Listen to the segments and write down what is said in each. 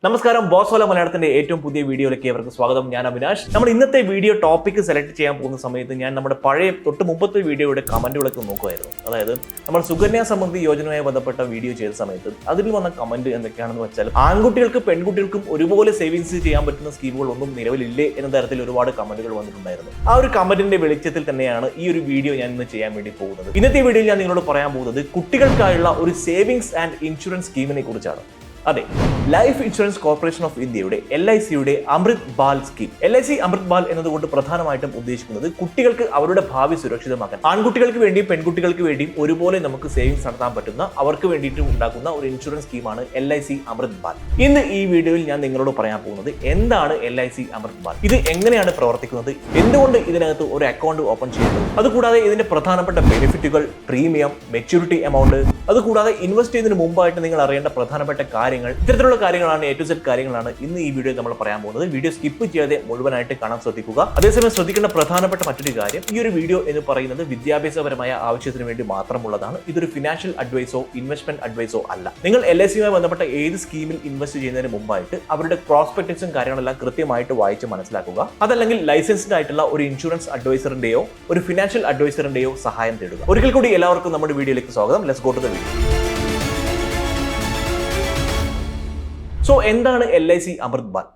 നമസ്കാരം, ബോസ് മലയാളത്തിന്റെ ഏറ്റവും പുതിയ വീഡിയോയിലേക്ക് അവർക്ക് സ്വാഗതം. ഞാൻ അവിനാഷ്. നമ്മൾ ഇന്നത്തെ വീഡിയോ ടോപ്പിക് സെലക്ട് ചെയ്യാൻ പോകുന്ന സമയത്ത് ഞാൻ നമ്മുടെ പഴയ തൊട്ട് മുമ്പത്തെ വീഡിയോയുടെ കമന്റുകളൊക്കെ നോക്കുമായിരുന്നു. അതായത് നമ്മൾ സുകന്യാ സമൃദ്ധി യോജനയുമായി ബന്ധപ്പെട്ട വീഡിയോ ചെയ്ത സമയത്ത് അതിൽ വന്ന കമന്റ് എന്തൊക്കെയാണെന്ന് വെച്ചാൽ, ആൺകുട്ടികൾക്കും പെൺകുട്ടികൾക്കും ഒരുപോലെ സേവിങ്സ് ചെയ്യാൻ പറ്റുന്ന സ്കീമുകളൊന്നും നിലവിലില്ലേ എന്ന തരത്തിൽ ഒരുപാട് കമന്റുകൾ വന്നിട്ടുണ്ടായിരുന്നു. ആ ഒരു കമന്റിന്റെ വെളിച്ചത്തിൽ തന്നെയാണ് ഈ ഒരു വീഡിയോ ഞാൻ ഇന്ന് ചെയ്യാൻ വേണ്ടി പോകുന്നത്. ഇന്നത്തെ വീഡിയോയിൽ ഞാൻ നിങ്ങളോട് പറയാൻ പോകുന്നത് കുട്ടികൾക്കായുള്ള ഒരു സേവിങ്സ് ആൻഡ് ഇൻഷുറൻസ് സ്കീമിനെ കുറിച്ചാണ്. അതെ, ലൈഫ് ഇൻഷുറൻസ് കോർപ്പറേഷൻ ഓഫ് ഇന്ത്യയുടെ LICയുടെ അമൃത് ബാൽ സ്കീം. LIC അമൃത് ബാൽ എന്നതുകൊണ്ട് പ്രധാനമായിട്ടും ഉദ്ദേശിക്കുന്നത് കുട്ടികൾക്ക് അവരുടെ ഭാവി സുരക്ഷിതമാക്കാൻ, ആൺകുട്ടികൾക്ക് വേണ്ടിയും പെൺകുട്ടികൾക്ക് വേണ്ടിയും ഒരുപോലെ നമുക്ക് സേവിങ്സ് നടത്താൻ പറ്റുന്ന, അവർക്ക് വേണ്ടിയിട്ട് ഉണ്ടാക്കുന്ന ഒരു ഇൻഷുറൻസ് സ്കീമാണ് LIC അമൃത് ബാൽ. ഇന്ന് ഈ വീഡിയോയിൽ ഞാൻ നിങ്ങളോട് പറയാൻ പോകുന്നത് എന്താണ് LIC അമൃത് ബാൽ, ഇത് എങ്ങനെയാണ് പ്രവർത്തിക്കുന്നത്, എന്തുകൊണ്ട് ഇതിനകത്ത് ഒരു അക്കൗണ്ട് ഓപ്പൺ ചെയ്യുന്നത്, അതുകൂടാതെ ഇതിന്റെ പ്രധാനപ്പെട്ട ബെനിഫിറ്റുകൾ, പ്രീമിയം, മെച്യൂരിറ്റി എമൗണ്ട്, അതുകൂടാതെ ഇൻവെസ്റ്റ് ചെയ്യുന്നതിന് മുമ്പായിട്ട് നിങ്ങൾ അറിയേണ്ട പ്രധാനപ്പെട്ട കാര്യങ്ങൾ, ഇത്തരത്തിലുള്ള കാര്യങ്ങളാണ്, A to Z കാര്യങ്ങളാണ് ഇന്ന് ഈ വീഡിയോയിൽ നമ്മൾ പറയാൻ പോകുന്നത്. വീഡിയോ സ്കിപ്പ് ചെയ്യാതെ മുഴുവനായിട്ട് കാണാൻ ശ്രദ്ധിക്കുക. അതേസമയം ശ്രദ്ധിക്കേണ്ട പ്രധാനപ്പെട്ട മറ്റൊരു കാര്യം, ഈ ഒരു വീഡിയോ എന്ന് പറയുന്നത് വിദ്യാഭ്യാസപരമായ ആവശ്യത്തിന് വേണ്ടി മാത്രമുള്ളതാണ്. ഇതൊരു ഫിനാൻഷ്യൽ അഡ്വൈസോ ഇൻവെസ്റ്റ്മെന്റ് അഡ്വൈസോ അല്ല. നിങ്ങൾ LICയുമായി ബന്ധപ്പെട്ട ഏത് സ്കീമിൽ ഇൻവെസ്റ്റ് ചെയ്യുന്നതിന് മുമ്പായിട്ട് അവരുടെ പ്രോസ്പെക്ടസും കാര്യങ്ങളെല്ലാം കൃത്യമായിട്ട് വായിച്ച് മനസ്സിലാക്കുക. അതല്ലെങ്കിൽ ലൈസൻസ്ഡ് ആയിട്ടുള്ള ഒരു ഇൻഷുറൻസ് അഡ്വൈസറിന്റെയോ ഒരു ഫിനാൻഷ്യൽ അഡ്വൈസറിന്റെയോ സഹായം തേടുക. ഒരിക്കൽ കൂടി എല്ലാവർക്കും നമ്മുടെ വീഡിയോയിലേക്ക് സ്വാഗതം. Let's go to the video. So എന്താണ് LIC Amrit Bal?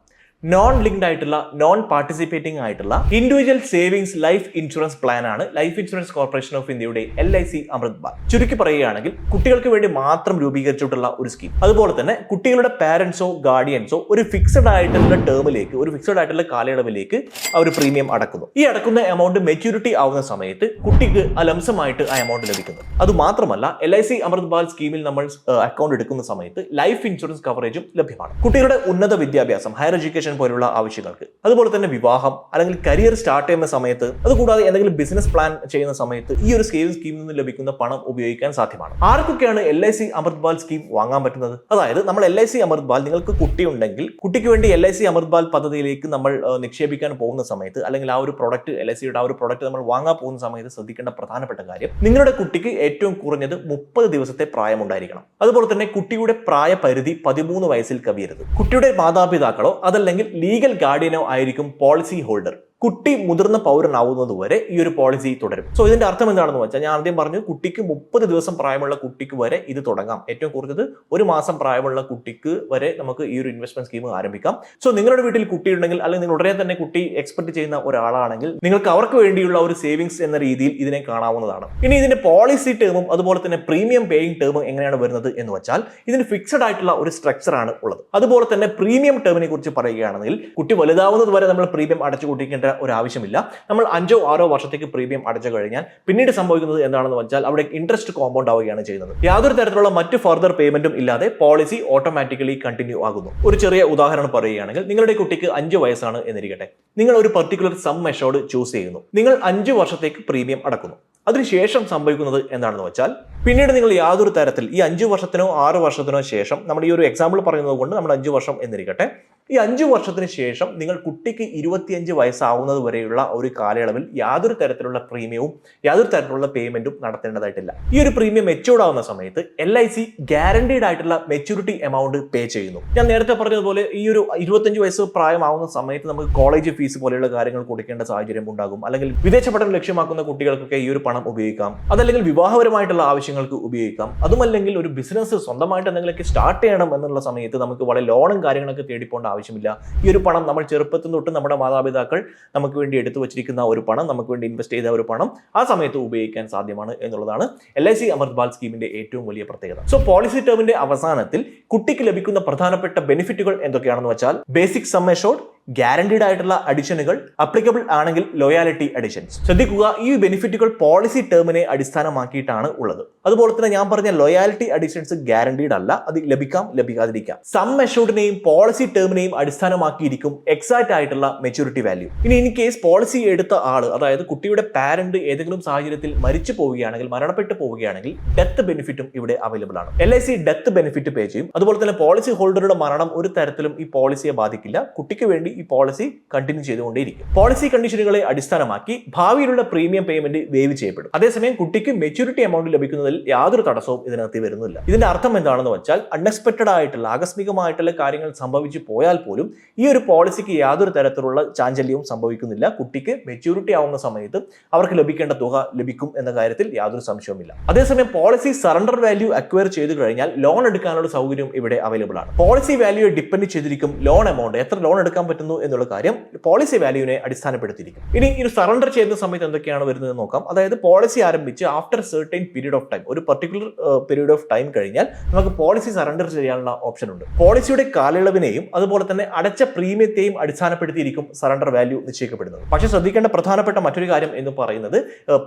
Non linked ആയിട്ടുള്ള, നോൺ പാർട്ടിസിപ്പേറ്റിംഗ് ആയിട്ടുള്ള individual savings life insurance plan ആണ് ലൈഫ് ഇൻഷുറൻസ് കോർപ്പറേഷൻ ഓഫ് ഇന്ത്യയുടെ LIC അമൃത് ബാൽ. ചുരുക്കി പറയുകയാണെങ്കിൽ കുട്ടികൾക്ക് വേണ്ടി മാത്രം രൂപീകരിച്ചിട്ടുള്ള ഒരു സ്കീം. അതുപോലെ തന്നെ കുട്ടികളുടെ പാരന്റ്സോ ഗാർഡിയൻസോ ഒരു ഫിക്സഡ് ആയിട്ടുള്ള ടേമിലേക്ക്, ഒരു ഫിക്സഡ് ആയിട്ടുള്ള കാലയളവിലേക്ക് അവർ പ്രീമിയം അടക്കുന്നു. ഈ അടക്കുന്ന എമൗണ്ട് മെച്യൂരിറ്റി ആവുന്ന സമയത്ത് കുട്ടിക്ക് ലംസമായിട്ട് ആ എമൗണ്ട് ലഭിക്കുന്നു. അത് മാത്രമല്ല, LIC അമൃത് ബാൽ സ്കീമിൽ നമ്മൾ അക്കൗണ്ട് എടുക്കുന്ന സമയത്ത് ലൈഫ് ഇൻഷുറൻസ് കവറേജും ലഭ്യമാണ്. കുട്ടികളുടെ ഉന്നത വിദ്യാഭ്യാസം, ഹയർ എഡ്യൂക്കേഷൻ പോലുള്ള ആവശ്യങ്ങൾക്ക്, അതുപോലെ തന്നെ വിവാഹം അല്ലെങ്കിൽ കരിയർ സ്റ്റാർട്ട് ചെയ്യുന്ന സമയത്ത്, അതുകൂടാതെ എന്തെങ്കിലും ബിസിനസ് പ്ലാൻ ചെയ്യുന്ന സമയത്ത് ഈ ഒരു സ്കീമിൽ നിന്ന് ലഭിക്കുന്ന പണം ഉപയോഗിക്കാൻ സാധ്യമാണ്. ആർക്കൊക്കെയാണ് LIC അമൃത് ബാൽ സ്കീം വാങ്ങാൻ പറ്റുന്നത്? അതായത് നമ്മൾ LIC അമൃത് ബാൽ, നിങ്ങൾക്ക് കുട്ടി ഉണ്ടെങ്കിൽ കുട്ടിക്ക് വേണ്ടി LIC അമൃത് ബാൽ പദ്ധതിയിലേക്ക് നമ്മൾ നിക്ഷേപിക്കാൻ പോകുന്ന സമയത്ത്, അല്ലെങ്കിൽ ആ ഒരു പ്രോഡക്റ്റ്, LICയുടെ ആ ഒരു പ്രോഡക്റ്റ് നമ്മൾ വാങ്ങാൻ പോകുന്ന സമയത്ത് ശ്രദ്ധിക്കേണ്ട പ്രധാനപ്പെട്ട കാര്യം, നിങ്ങളുടെ കുട്ടിക്ക് ഏറ്റവും കുറഞ്ഞത് 30 ദിവസത്തെ പ്രായമുണ്ടായിരിക്കണം. അതുപോലെ തന്നെ കുട്ടിയുടെ പ്രായപരിധി 13 വയസ്സിൽ കവിയരുത്. കുട്ടിയുടെ മാതാപിതാക്കളോ അതല്ലെങ്കിൽ ലീഗൽ ഗാർഡിയനോ ആയിരിക്കും പോളിസി ഹോൾഡർ. കുട്ടി മുതിർന്ന പൗരനാവുന്നത് വരെ ഈ ഒരു പോളിസി തുടരും. സോ ഇതിന്റെ അർത്ഥം എന്താണെന്ന് വെച്ചാൽ, ഞാൻ ആദ്യം പറഞ്ഞു, കുട്ടിക്ക് 30 ദിവസം പ്രായമുള്ള കുട്ടിക്ക് വരെ ഇത് തുടങ്ങാം. ഏറ്റവും കുറഞ്ഞത് 1 മാസം പ്രായമുള്ള കുട്ടിക്ക് വരെ നമുക്ക് ഈ ഒരു ഇൻവെസ്റ്റ്മെന്റ് സ്കീം ആരംഭിക്കാം. സോ നിങ്ങളുടെ വീട്ടിൽ കുട്ടി ഉണ്ടെങ്കിൽ, അല്ലെങ്കിൽ നിങ്ങൾ ഉടനെ തന്നെ കുട്ടി എക്സ്പെക്ട് ചെയ്യുന്ന ഒരാളാണെങ്കിൽ, നിങ്ങൾക്ക് അവർക്ക് വേണ്ടിയുള്ള ഒരു സേവിങ്സ് എന്ന രീതിയിൽ ഇതിനെ കാണാവുന്നതാണ്. ഇനി ഇതിന്റെ പോളിസി ടേമും അതുപോലെ തന്നെ പ്രീമിയം പേയിങ് ടേമും എങ്ങനെയാണ് വരുന്നത് എന്ന് വെച്ചാൽ, ഇതിന് ഫിക്സഡ് ആയിട്ടുള്ള ഒരു സ്ട്രക്ചർ ആണ് ഉള്ളത്. അതുപോലെ തന്നെ പ്രീമിയം ടേമിനെ കുറിച്ച് പറയുകയാണെങ്കിൽ, കുട്ടി വലുതാവുന്നത് വരെ നമ്മൾ പ്രീമിയം അടച്ചു കൂട്ടിക്കേണ്ട ഒരു ആവശ്യമില്ല. നമ്മൾ 5 or 6 വർഷത്തേക്ക് പ്രീമിയം അടച്ചു കഴിഞ്ഞാൽ പിന്നീട് സംഭവിക്കുന്നത് എന്താണെന്ന് വെച്ചാൽ, അവിടെ ഇൻട്രസ്റ്റ് കോമ്പൗണ്ട് ആവുകയാണ് ചെയ്യുന്നത്. യാതൊരു തരത്തിലുള്ള മറ്റ് ഫർദർ പേയ്മെന്റും ഇല്ലാതെ പോളിസി ഓട്ടോമാറ്റിക്കലി കണ്ടിന്യൂ ആകുന്നു. ഒരു ചെറിയ ഉദാഹരണം പറയുകയാണെങ്കിൽ, നിങ്ങളുടെ കുട്ടിക്ക് 5 വയസ്സാണ് എന്നിരിക്കട്ടെ. നിങ്ങൾ ഒരു പർട്ടിക്കുലർ സം മെഷോർഡ് ചൂസ് ചെയ്യുന്നു. നിങ്ങൾ 5 വർഷത്തേക്ക് പ്രീമിയം അടക്കുന്നു. അതിനുശേഷം സംഭവിക്കുന്നത് എന്താണെന്ന് വെച്ചാൽ, പിന്നീട് നിങ്ങൾ യാതൊരു തരത്തിൽ ഈ 5 വർഷത്തിനോ 6 വർഷത്തിനോ ശേഷം, നമ്മൾ ഈ ഒരു എക്സാമ്പിൾ പറയുന്നത് കൊണ്ട് നമ്മൾ 5 വർഷം എന്നിരിക്കട്ടെ, ഈ 5 വർഷത്തിന് ശേഷം നിങ്ങൾ കുട്ടിക്ക് 25 വയസ്സാവുന്നത് വരെയുള്ള ഒരു കാലയളവിൽ യാതൊരു തരത്തിലുള്ള പ്രീമിയവും യാതൊരു തരത്തിലുള്ള പേയ്മെന്റും നടത്തേണ്ടതായിട്ടില്ല. ഈ ഒരു പ്രീമിയം മെച്യൂർഡ് ആവുന്ന സമയത്ത് LIC ഗ്യാരണ്ടീഡ് ആയിട്ടുള്ള മെച്യൂരിറ്റി എമൗണ്ട് പേ ചെയ്യുന്നു. ഞാൻ നേരത്തെ പറഞ്ഞതുപോലെ, ഈ ഒരു 25 വയസ്സ് പ്രായമാവുന്ന സമയത്ത് നമുക്ക് കോളേജ് ഫീസ് പോലെയുള്ള കാര്യങ്ങൾ കൊടുക്കേണ്ട സാഹചര്യം ഉണ്ടാകും. അല്ലെങ്കിൽ വിദേശ പഠനം ലക്ഷ്യമാക്കുന്ന കുട്ടികൾക്കൊക്കെ ഈ ഒരു പണം ഉപയോഗിക്കാം. അതല്ലെങ്കിൽ വിവാഹപരമായിട്ടുള്ള ആവശ്യങ്ങൾക്ക് ഉപയോഗിക്കാം. അതുമല്ലെങ്കിൽ ഒരു ബിസിനസ് സ്വന്തമായിട്ട് എന്തെങ്കിലുമൊക്കെ സ്റ്റാർട്ട് ചെയ്യണം എന്നുള്ള സമയത്ത് നമുക്ക് വളരെ ലോണും കാര്യങ്ങളൊക്കെ തേടിപ്പോണ്ട ആവശ്യമില്ല. ഈ ഒരു പണം നമ്മൾ ചെറുപ്പത്തിൽ തൊട്ട് നമ്മുടെ മാതാപിതാക്കൾ നമുക്ക് വേണ്ടി എടുത്തു വച്ചിരിക്കുന്ന ഒരു പണം, നമുക്ക് വേണ്ടി ഇൻവെസ്റ്റ് ചെയ്ത ഒരു പണം ആ സമയത്ത് ഉപയോഗിക്കാൻ സാധ്യമാണ് എന്നുള്ളതാണ് LIC അമൃത് ബാൽ സ്കീമിന്റെ ഏറ്റവും വലിയ പ്രത്യേകത. സോ പോളിസി ടേമിന്റെ അവസാനത്തിൽ കുട്ടിക്ക് ലഭിക്കുന്ന പ്രധാനപ്പെട്ട ബെനിഫിറ്റുകൾ എന്തൊക്കെയാണെന്ന് വെച്ചാൽ, ബേസിക് സം അഷ്യൂർഡ്, ഗ്യാരണ്ടീഡ് ആയിട്ടുള്ള അഡിഷനുകൾ, അപ്ലിക്കബിൾ ആണെങ്കിൽ ലോയാലിറ്റി അഡിഷൻസ്. ശ്രദ്ധിക്കുക, ഈ ബെനിഫിറ്റുകൾ പോളിസി ടേമിനെ അടിസ്ഥാനമാക്കിയിട്ടാണ് ഉള്ളത്. അതുപോലെ തന്നെ ഞാൻ പറഞ്ഞ ലോയാലിറ്റി അഡിഷൻസ് ഗ്യാരണ്ടീഡ് അല്ല, അത് ലഭിക്കാം, ലഭിക്കാതിരിക്കാം. സം അഷ്യൂർഡിനെയും പോളിസി ടേമിനെയും അടിസ്ഥാനമാക്കിയിരിക്കും എക്സാക്ട് ആയിട്ടുള്ള മെച്യൂരിറ്റി വാല്യൂ. ഇനി ഇൻ കേസ് പോളിസി എടുത്ത ആള്, അതായത് കുട്ടിയുടെ പാരന്റ് ഏതെങ്കിലും സാഹചര്യത്തിൽ മരിച്ചു പോവുകയാണെങ്കിൽ, മരണപ്പെട്ടു പോവുകയാണെങ്കിൽ ഡെത്ത് ബെനിഫിറ്റും ഇവിടെ അവൈലബിൾ ആണ്. LIC ഡെത്ത് ബെനിഫിറ്റ് പേ ചെയ്യും. അതുപോലെ തന്നെ പോളിസി ഹോൾഡറുടെ മരണം ഒരു തരത്തിലും ഈ പോളിസിയെ ബാധിക്കില്ല. കുട്ടിക്ക് വേണ്ടി ഈ പോളിസി കണ്ടിന്യൂ ചെയ്തുകൊണ്ടേയിരിക്കും. പോളിസി കണ്ടീഷനുകളെ അടിസ്ഥാനമാക്കി ഭാവിയിലുള്ള പ്രീമിയം പേയ്മെന്റ് വേവ് ചെയ്യപ്പെടും. അതേസമയം കുട്ടിക്ക് മെച്യൂരിറ്റി എമൗണ്ട് ലഭിക്കുന്നതിൽ യാതൊരു തടസ്സവും ഇതിനകത്ത് വരുന്നില്ല. ഇതിന്റെ അർത്ഥം എന്താണെന്ന് വെച്ചാൽ അൺഎക്സ്പെക്ടഡ് ആയിട്ടുള്ള ആകസ്മികമായിട്ടുള്ള കാര്യങ്ങൾ സംഭവിച്ചു പോയാൽ പോലും ഈ ഒരു പോളിസിക്ക് യാതൊരു തരത്തിലുള്ള ചാഞ്ചല്യവും സംഭവിക്കുന്നില്ല. കുട്ടിക്ക് മെച്യൂരിറ്റി ആവുന്ന സമയത്ത് അവർക്ക് ലഭിക്കേണ്ട തുക ലഭിക്കും എന്ന കാര്യത്തിൽ യാതൊരു സംശയവുമില്ല. അതേസമയം പോളിസി സറണ്ടർ വാല്യൂ അക്വയർ ചെയ്തു കഴിഞ്ഞാൽ ലോൺ എടുക്കാനുള്ള സൗകര്യം ഇവിടെ അവൈലബിൾ ആണ്. പോളിസി വാല്യൂയെ ഡിപ്പെൻഡ് ചെയ്തിരിക്കും ലോൺ എമൗണ്ട്, എത്ര ലോൺ എടുക്കാൻ പറ്റുന്നു എന്നുള്ള കാര്യം പോളിസി വാല്യൂവിനെ അടിസ്ഥാനപ്പെടുത്തിയിരിക്കും. ഇനി ഈ സറണ്ടർ ചെയ്യുന്ന സമയത്ത് എന്തൊക്കെയാണ് വരുന്നത് നോക്കാം. അതായത് പോളിസി ആരംഭിച്ച് after certain period of time, ഒരു പർട്ടിക്കുലർ പീരീഡ് ഓഫ് ടൈം കഴിഞ്ഞാൽ നമുക്ക് പോളിസി സറണ്ടർ ചെയ്യാനുള്ള ഓപ്ഷൻ ഉണ്ട്. പോളിസിയുടെ കാലയളവിനെയും അതുപോലെ തന്നെ അടച്ച പ്രീമിയത്തെയും അടിസ്ഥാനപ്പെടുത്തിയിരിക്കും സറണ്ടർ വാല്യൂ നിശ്ചയിക്കപ്പെടുന്നത്. പക്ഷേ ശ്രദ്ധിക്കേണ്ട പ്രധാനപ്പെട്ട മറ്റൊരു കാര്യം എന്ന് പറയുന്നത്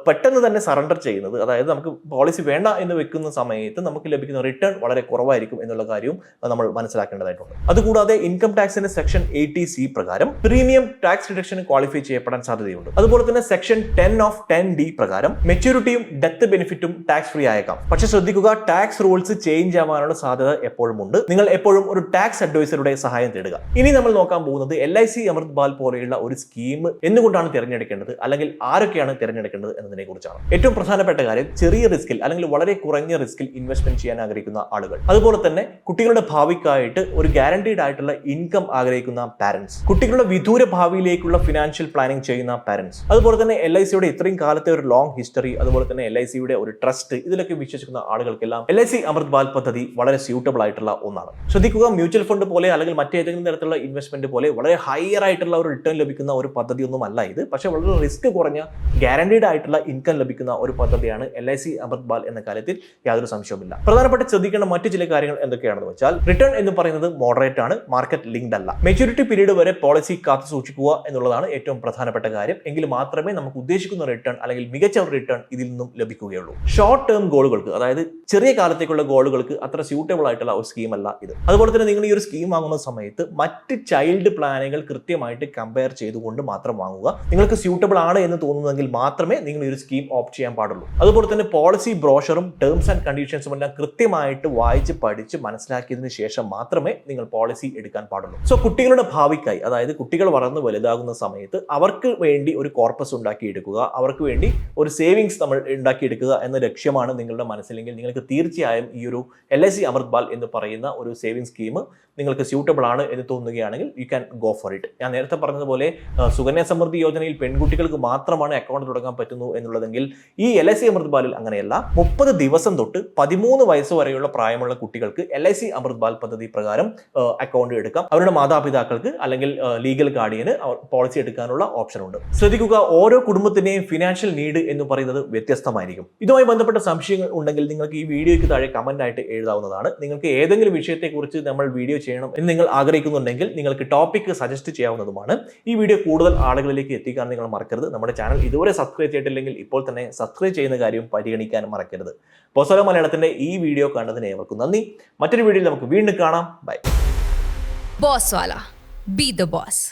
പെട്ടെന്ന് തന്നെ സറണ്ടർ ചെയ്യുന്നത്, അതായത് നമുക്ക് പോളിസി വേണ്ട എന്ന് വെക്കുന്ന സമയത്ത് നമുക്ക് ലഭിക്കുന്ന റിട്ടേൺ വളരെ കുറവായിരിക്കും എന്നുള്ള കാര്യവും നമ്മൾ മനസ്സിലാക്കേണ്ടതായിട്ടുണ്ട്. അതുകൂടാതെ ഇൻകം ടാക്സിന്റെ സെക്ഷൻ 80C പ്രകാരം പ്രീമിയം ടാക്സ് ഡിഡക്ഷന് ക്വാളിഫൈ ചെയ്യപ്പെടാൻ സാധ്യതയുണ്ട്. അതുപോലെ തന്നെ സെക്ഷൻ 10 of 10D പ്രകാരം മെച്യൂരിറ്റിയും ഡെത്ത് ബെനിഫിറ്റും ടാക്സ് ഫ്രീ ആയേക്കാം. പക്ഷേ ശ്രദ്ധിക്കുക, ടാക്സ് റൂൾസ് ചേഞ്ച് ആവാനുള്ള സാധ്യത എപ്പോഴും ഉണ്ട്. നിങ്ങൾ എപ്പോഴും ഒരു ടാക്സ് അഡ്വൈസറുടെ സഹായം തേടുക. ഇനി നമ്മൾ നോക്കാൻ പോകുന്നത് LIC അമൃത് ബാൽ പോലെയുള്ള ഒരു സ്കീം എന്തുകൊണ്ടാണ് തിരഞ്ഞെടുക്കേണ്ടത്, അല്ലെങ്കിൽ ആരൊക്കെയാണ് തിരഞ്ഞെടുക്കേണ്ടത് എന്നതിനെ കുറിച്ചാണ്. ഏറ്റവും പ്രധാനപ്പെട്ട കാര്യം, ചെറിയ റിസ്കിൽ അല്ലെങ്കിൽ വളരെ കുറഞ്ഞ റിസ്കിൽ ഇൻവെസ്റ്റ്മെന്റ് ചെയ്യാൻ ആഗ്രഹിക്കുന്ന ആളുകൾ, അതുപോലെ തന്നെ കുട്ടികളുടെ ഭാവിക്കായിട്ട് ഒരു ഗ്യാരണ്ടീഡ് ആയിട്ടുള്ള ഇൻകം ആഗ്രഹിക്കുന്ന പാരന്റ്സ്, കുട്ടികളുടെ വിദൂര ഭാവിയിലേക്കുള്ള ഫിനാൻഷ്യൽ പ്ലാനിംഗ് ചെയ്യുന്ന പാരന്റ്സ്, അതുപോലെ തന്നെ LICയുടെ ഇത്രയും കാലത്തെ ഒരു ലോങ് ഹിസ്റ്ററി, അതുപോലെ തന്നെ LICയുടെ ഒരു ട്രസ്റ്റ്, ഇതിലൊക്കെ വിശ്വസിക്കുന്ന ആളുകൾക്കെല്ലാം LIC അമൃത് ബാൽ പദ്ധതി വളരെ സ്യൂട്ടബിൾ ആയിട്ടുള്ള ഒന്നാണ്. ശ്രദ്ധിക്കുക, മ്യൂച്വൽ ഫണ്ട് പോലെ അല്ലെങ്കിൽ മറ്റേതെങ്കിലും തരത്തിലുള്ള ഇൻവെസ്റ്റ്മെന്റ് പോലെ വളരെ ഹയർ ആയിട്ടുള്ള ഒരു റിട്ടേൺ ലഭിക്കുന്ന ഒരു പദ്ധതി ഒന്നും അല്ല ഇത്. പക്ഷേ വളരെ റിസ്ക് കുറഞ്ഞ ഗ്യാരണ്ടീഡ് ആയിട്ടുള്ള ഇൻകം ലഭിക്കുന്ന ഒരു പദ്ധതിയാണ് LIC അമൃത് ബാൽ എന്ന കാര്യത്തിൽ യാതൊരു സംശയവുമില്ല. പ്രധാനപ്പെട്ട ശ്രദ്ധിക്കേണ്ട മറ്റു ചില കാര്യങ്ങൾ എന്തൊക്കെയാണെന്ന് വെച്ചാൽ, റിട്ടേൺ എന്ന് പറയുന്നത് മോഡറേറ്റ് ആണ്, മാർക്കറ്റ് ലിങ്ക്ഡ് അല്ല. മെച്യൂരിറ്റി പീരീഡ് വരെ പോളിസി കാത്തു സൂക്ഷിക്കുക എന്നുള്ളതാണ് ഏറ്റവും പ്രധാനപ്പെട്ട കാര്യം. എങ്കിൽ മാത്രമേ നമുക്ക് ഉദ്ദേശിക്കുന്ന റിട്ടേൺ അല്ലെങ്കിൽ മികച്ച ഒരു റിട്ടേൺ ഇതിൽ നിന്നും ലഭിക്കുകയുള്ളൂ. ഷോർട്ട് ടേം ഗോളുകൾക്ക്, അതായത് ചെറിയ കാലത്തേക്കുള്ള ഗോളുകൾക്ക് അത്ര സ്യൂട്ടബിൾ ആയിട്ടുള്ള ഒരു സ്കീം അല്ല ഇത്. അതുപോലെ തന്നെ നിങ്ങൾ ഈ ഒരു സ്കീം വാങ്ങുന്ന സമയത്ത് മറ്റ് ചൈൽഡ് പ്ലാനുകൾ കൃത്യമായിട്ട് കമ്പയർ ചെയ്തുകൊണ്ട് മാത്രം വാങ്ങുക. നിങ്ങൾക്ക് സ്യൂട്ടബിൾ ആണ് എന്ന് തോന്നുന്നെങ്കിൽ മാത്രമേ നിങ്ങൾ ഈ ഒരു സ്കീം ഓപ്റ്റ് ചെയ്യാൻ പാടുള്ളൂ. അതുപോലെ തന്നെ പോളിസി ബ്രോഷറും ടേംസ് ആൻഡ് കണ്ടീഷൻസും എല്ലാം കൃത്യമായിട്ട് വായിച്ച് പഠിച്ച് മനസ്സിലാക്കിയതിന് ശേഷം മാത്രമേ നിങ്ങൾ പോളിസി എടുക്കാൻ പാടുള്ളൂ. സോ കുട്ടികളുടെ ഭാവിക്കായി, അതായത് കുട്ടികൾ വളർന്ന് വലുതാകുന്ന സമയത്ത് അവർക്ക് വേണ്ടി ഒരു കോർപ്പസ് ഉണ്ടാക്കിയെടുക്കുക, അവർക്ക് വേണ്ടി ഒരു സേവിങ്സ് നമ്മൾ ഉണ്ടാക്കിയെടുക്കുക എന്ന ലക്ഷ്യമാണ് നിങ്ങളുടെ മനസ്സിലെങ്കിൽ നിങ്ങൾക്ക് തീർച്ചയായും ഈ ഒരു LIC അമൃത് ബാൽ എന്ന് പറയുന്ന ഒരു സേവിംഗ് സ്കീം നിങ്ങൾക്ക് സ്യൂട്ടബിൾ ആണ് എന്ന് തോന്നുകയാണെങ്കിൽ you can go for it. ഞാൻ നേരത്തെ പറഞ്ഞതുപോലെ സുകന്യ സമൃദ്ധി യോജനയിൽ പെൺകുട്ടികൾക്ക് മാത്രമാണ് അക്കൗണ്ട് തുടങ്ങാൻ പറ്റുന്നു എന്നുള്ളതെങ്കിൽ ഈ LIC അമൃത് ബാലിൽ അങ്ങനെയല്ല. 30 ദിവസം തൊട്ട് 13 വയസ്സ് വരെയുള്ള പ്രായമുള്ള കുട്ടികൾക്ക് LIC അമൃത് ബാൽ പദ്ധതി പ്രകാരം അക്കൗണ്ട് എടുക്കാം. അവരുടെ മാതാപിതാക്കൾക്ക് അല്ലെങ്കിൽ ലീഗൽ ഗാർഡിയന് പോളിസി എടുക്കാനുള്ള ഓപ്ഷൻ ഉണ്ട്. ശ്രദ്ധിക്കുക, ഓരോ കുടുംബത്തിന്റെയും ഫിനാൻഷ്യൽ നീഡ് എന്ന് പറയുന്നത് വ്യത്യസ്തമായിരിക്കും. ഇതുമായി ബന്ധപ്പെട്ട സംശയങ്ങൾ ഉണ്ടെങ്കിൽ നിങ്ങൾക്ക് ഈ വീഡിയോയ്ക്ക് താഴെ കമന്റ് ആയിട്ട് എഴുതാവുന്നതാണ്. നിങ്ങൾക്ക് ഏതെങ്കിലും വിഷയത്തെക്കുറിച്ച് നമ്മൾ വീഡിയോ ചെയ്യണം എന്ന് നിങ്ങൾ ആഗ്രഹിക്കുന്നുണ്ടെങ്കിൽ നിങ്ങൾക്ക് ടോപ്പിക് സജസ്റ്റ് ചെയ്യാവുന്നതുമാണ്. ഈ വീഡിയോ കൂടുതൽ ആളുകളിലേക്ക് എത്തിക്കാൻ നിങ്ങൾ മറക്കരുത്. നമ്മുടെ ചാനൽ ഇതുവരെ സബ്സ്ക്രൈബ് ചെയ്തിട്ടില്ലെങ്കിൽ ഇപ്പോൾ തന്നെ സബ്സ്ക്രൈബ് ചെയ്യുന്ന കാര്യം പരിഗണിക്കാൻ മറക്കരുത്. ബോസ്വാല മലയാളത്തിന്റെ ഈ വീഡിയോ കണ്ടതിന് ഏവർക്കും നന്ദി. മറ്റൊരു വീഡിയോയിൽ നമുക്ക് വീണ്ടും കാണാം. ബൈ. ബോസ്വാല, ബി ദ ബോസ്.